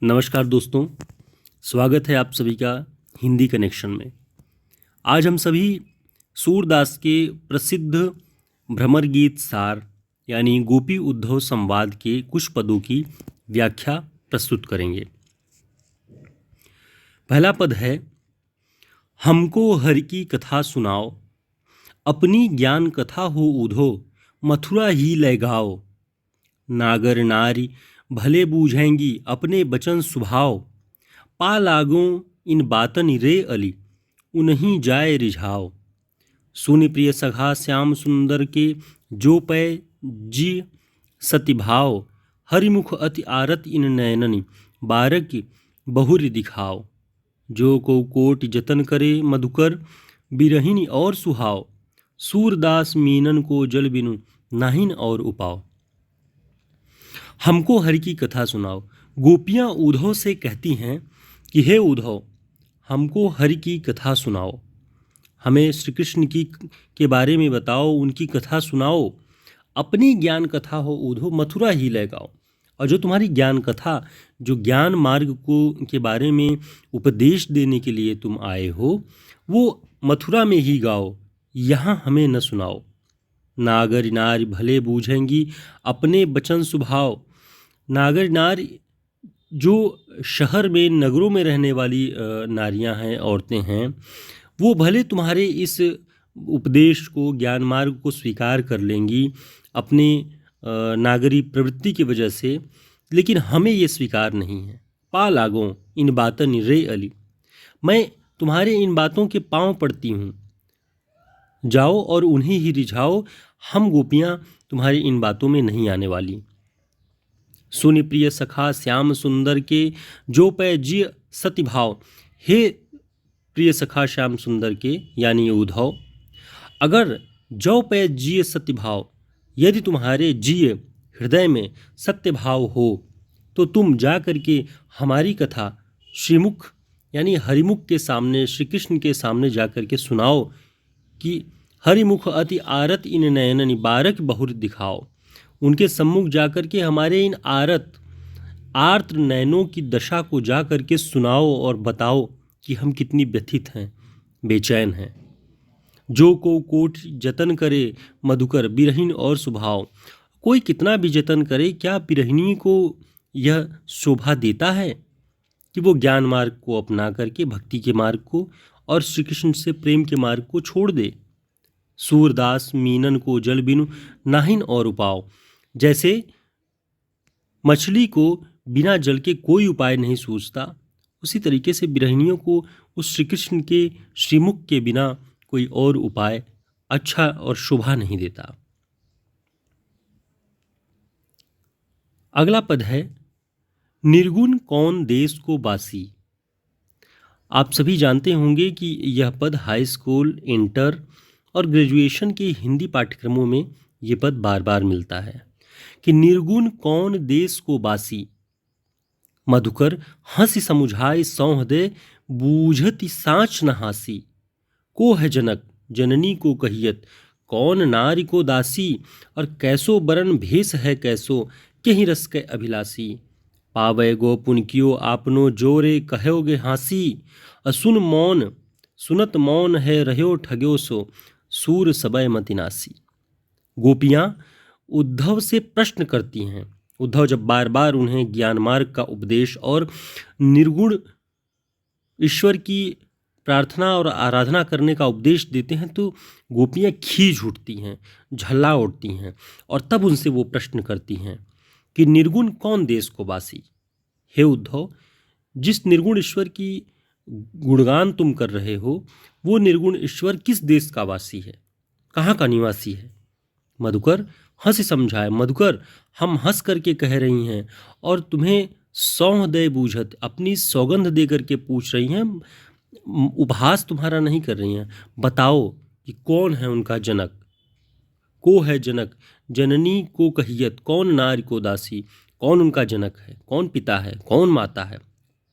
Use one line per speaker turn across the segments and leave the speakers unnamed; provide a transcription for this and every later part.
नमस्कार दोस्तों, स्वागत है आप सभी का हिंदी कनेक्शन में। आज हम सभी सूरदास के प्रसिद्ध भ्रमर गीत सार यानी गोपी उद्धव संवाद के कुछ पदों की व्याख्या प्रस्तुत करेंगे। पहला पद है, हमको हरि की कथा सुनाओ, अपनी ज्ञान कथा हो उधो, मथुरा ही ले गाओ। नागर नारी भले बूझेंगी अपने बचन सुभाव, पा लागो इन बातन रे अली, उन्हीं जाए रिझाओ। सुनि प्रिय सखा श्याम सुंदर के, जो पै जी सतिभाव, हरिमुख अति आरत इन नयननि, बारक बहुरि दिखाओ। जो को कोट जतन करे मधुकर, बिरहिनी और सुहाव, सूरदास मीनन को जल बिनु, नाहिन और उपाव। हमको हरि की कथा सुनाओ। गोपियाँ उद्धव से कहती हैं कि हे उद्धव, हमको हरि की कथा सुनाओ, हमें श्री कृष्ण की के बारे में बताओ, उनकी कथा सुनाओ। अपनी ज्ञान कथा हो उद्धव, मथुरा ही ले गाओ। और जो तुम्हारी ज्ञान कथा, जो ज्ञान मार्ग को के बारे में उपदेश देने के लिए तुम आए हो, वो मथुरा में ही गाओ, यहाँ हमें न सुनाओ। नागर नारी भले बूझेंगी अपने बचन सुभाव। नागर नारी जो शहर में, नगरों में रहने वाली नारियां हैं, औरतें हैं, वो भले तुम्हारे इस उपदेश को, ज्ञान मार्ग को स्वीकार कर लेंगी अपने नागरी प्रवृत्ति की वजह से, लेकिन हमें ये स्वीकार नहीं है। पा लागो इन बातन रे अली, मैं तुम्हारे इन बातों के पांव पड़ती हूँ, जाओ और उन्हें ही रिझाओ। हम गोपियाँ तुम्हारी इन बातों में नहीं आने वाली। सुनि प्रिय सखा श्याम सुंदर के, जो पै जी सतिभाव। हे प्रिय सखा श्याम सुंदर के यानी उद्धव, अगर जो पै जी सत्यभाव, यदि तुम्हारे जीय हृदय में सत्यभाव हो, तो तुम जा करके हमारी कथा श्रीमुख यानी हरिमुख के सामने, श्री कृष्ण के सामने जा करके सुनाओ कि हरिमुख अति आरत इन नयननि, बारक बहुर दिखाओ। उनके सम्मुख जाकर के हमारे इन आर्त नयनों की दशा को जा करके सुनाओ और बताओ कि हम कितनी व्यथित हैं, बेचैन हैं। जो को कोट जतन करे मधुकर, बिरहिन और सुभाव। कोई कितना भी जतन करे, क्या बिरहिनी को यह शोभा देता है कि वो ज्ञान मार्ग को अपना करके, भक्ति के मार्ग को और श्री कृष्ण से प्रेम के मार्ग को छोड़ दे। सूरदास मीनन को जल बिनु, नाहिन और उपाव। जैसे मछली को बिना जल के कोई उपाय नहीं सूझता, उसी तरीके से बिरहिनियों को उस श्री कृष्ण के श्रीमुख के बिना कोई और उपाय अच्छा और शोभा नहीं देता। अगला पद है, निर्गुण कौन देश को बासी। आप सभी जानते होंगे कि यह पद हाई स्कूल, इंटर और ग्रेजुएशन के हिंदी पाठ्यक्रमों में यह पद बार बार मिलता है कि निर्गुण कौन देश को बासी, मधुकर हंसी समुझाई सौंह दे, बूझति साँच न हासी। को है जनक जननी को कहियत, कौन नारी को दासी। और कैसो बरन भेष है कैसो, कहीं रस के अभिलाषी। पावै गो पुनकियो आपनो, जोरे कहोगे हासी। असुन मौन सुनत मौन है, रह्यो ठग्यो सो, सूर सबय मतिनासी। गोपियाँ उद्धव से प्रश्न करती हैं। उद्धव जब बार बार उन्हें ज्ञान मार्ग का उपदेश और निर्गुण ईश्वर की प्रार्थना और आराधना करने का उपदेश देते हैं, तो गोपियाँ खींच उठती हैं, झल्ला उठती हैं और तब उनसे वो प्रश्न करती हैं कि निर्गुण कौन देश को बासी। हे उद्धव, जिस निर्गुण ईश्वर की गुणगान तुम कर रहे हो, वो निर्गुण ईश्वर किस देश का वासी है, कहाँ का निवासी है। मधुकर हंस समझाए, मधुकर हम हंस करके कह रही हैं और तुम्हें सौंह दे बूझत, अपनी सौगंध दे करके पूछ रही हैं, उपहास तुम्हारा नहीं कर रही हैं। बताओ कि कौन है उनका जनक। को है जनक जननी को कहियत, कौन नारी को दासी। कौन उनका जनक है, कौन पिता है, कौन माता है,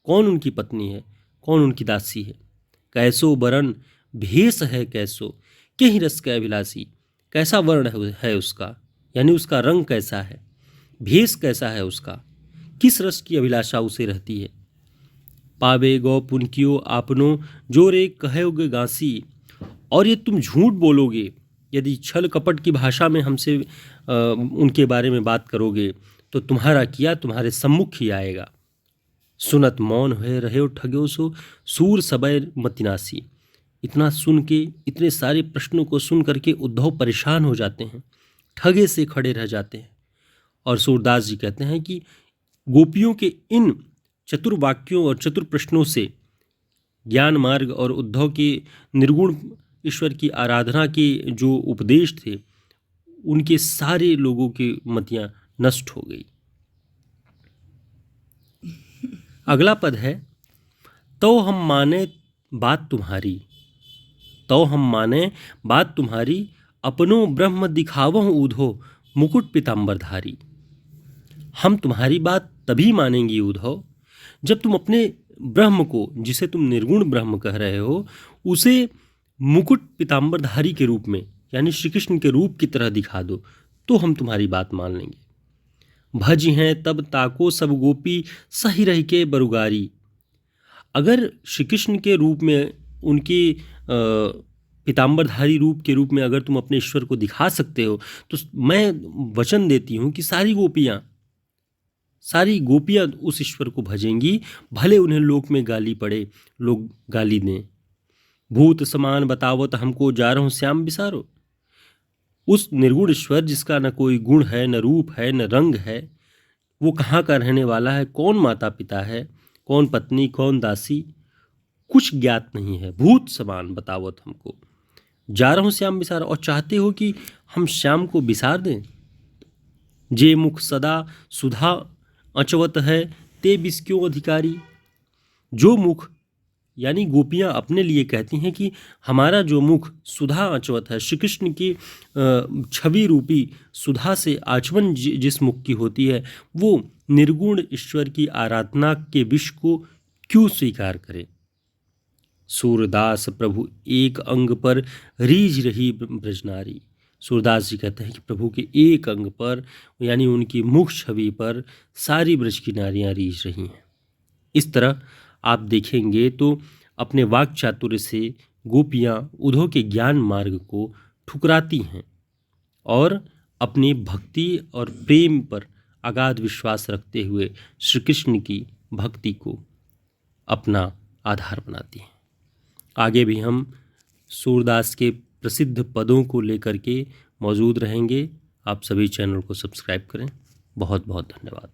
कौन उनकी पत्नी है, कौन उनकी दासी है। कैसो बरन भेष है कैसो, कहीं रस के अभिलाषी। कैसा वर्ण है उसका, यानी उसका रंग कैसा है, भेष कैसा है उसका, किस रस की अभिलाषा उसे रहती है। पावे गौ पुनकियो आपनो जो रे कहोगे गांसी। और ये तुम झूठ बोलोगे यदि छल कपट की भाषा में हमसे उनके बारे में बात करोगे तो तुम्हारा किया तुम्हारे सम्मुख ही आएगा। सुनत मौन हुए रहे ठग्यो सो सूर सबय मतिनासी। इतना सुन के, इतने सारे प्रश्नों को सुन करके उद्धव परेशान हो जाते हैं, ठगे से खड़े रह जाते हैं। और सूरदास जी कहते हैं कि गोपियों के इन चतुर वाक्यों और चतुर प्रश्नों से ज्ञान मार्ग और उद्धव के निर्गुण ईश्वर की आराधना के जो उपदेश थे उनके सारे लोगों की मतियां नष्ट हो गई। अगला पद है, तो हम माने बात तुम्हारी, तो हम माने बात तुम्हारी, अपनो ब्रह्म दिखावहु ऊधो मुकुट पीताम्बरधारी। हम तुम्हारी बात तभी मानेंगी उद्धव जब तुम अपने ब्रह्म को, जिसे तुम निर्गुण ब्रह्म कह रहे हो, उसे मुकुट पीताम्बरधारी के रूप में यानी श्री कृष्ण के रूप की तरह दिखा दो, तो हम तुम्हारी बात मान लेंगे। भज हैं तब ताको सब गोपी सही रह के बरुगारी। अगर श्री कृष्ण के रूप में, उनके पीताम्बरधारी रूप के रूप में अगर तुम अपने ईश्वर को दिखा सकते हो तो मैं वचन देती हूँ कि सारी गोपियाँ उस ईश्वर को भजेंगी, भले उन्हें लोक में गाली पड़े, लोग गाली दें। भूत समान बतावत हमको जा रहा हूँ श्याम बिसारो। उस निर्गुण ईश्वर जिसका न कोई गुण है, न रूप है, न रंग है, वो कहाँ का रहने वाला है, कौन माता पिता है, कौन पत्नी, कौन दासी, कुछ ज्ञात नहीं है। भूत समान बतावत हमको जा रहा हूँ श्याम बिसार। और चाहते हो कि हम श्याम को बिसार दें। जे मुख सदा सुधा अचवत है ते बिस्क्यों अधिकारी। जो मुख यानी गोपियाँ अपने लिए कहती हैं कि हमारा जो मुख सुधा आचवत है, श्री कृष्ण की छवि रूपी सुधा से आचमन जिस मुख की होती है, वो निर्गुण ईश्वर की आराधना के विष को क्यों स्वीकार करे। सूरदास प्रभु एक अंग पर रीझ रही ब्रजनारी। सूरदास जी कहते हैं कि प्रभु के एक अंग पर यानी उनकी मुख छवि पर सारी ब्रज की नारियां रीझ रही हैं। इस तरह आप देखेंगे तो अपने वाक चातुर्य से गोपियाँ उद्धव के ज्ञान मार्ग को ठुकराती हैं और अपनी भक्ति और प्रेम पर अगाध विश्वास रखते हुए श्री कृष्ण की भक्ति को अपना आधार बनाती हैं। आगे भी हम सूरदास के प्रसिद्ध पदों को लेकर के मौजूद रहेंगे। आप सभी चैनल को सब्सक्राइब करें। बहुत बहुत धन्यवाद।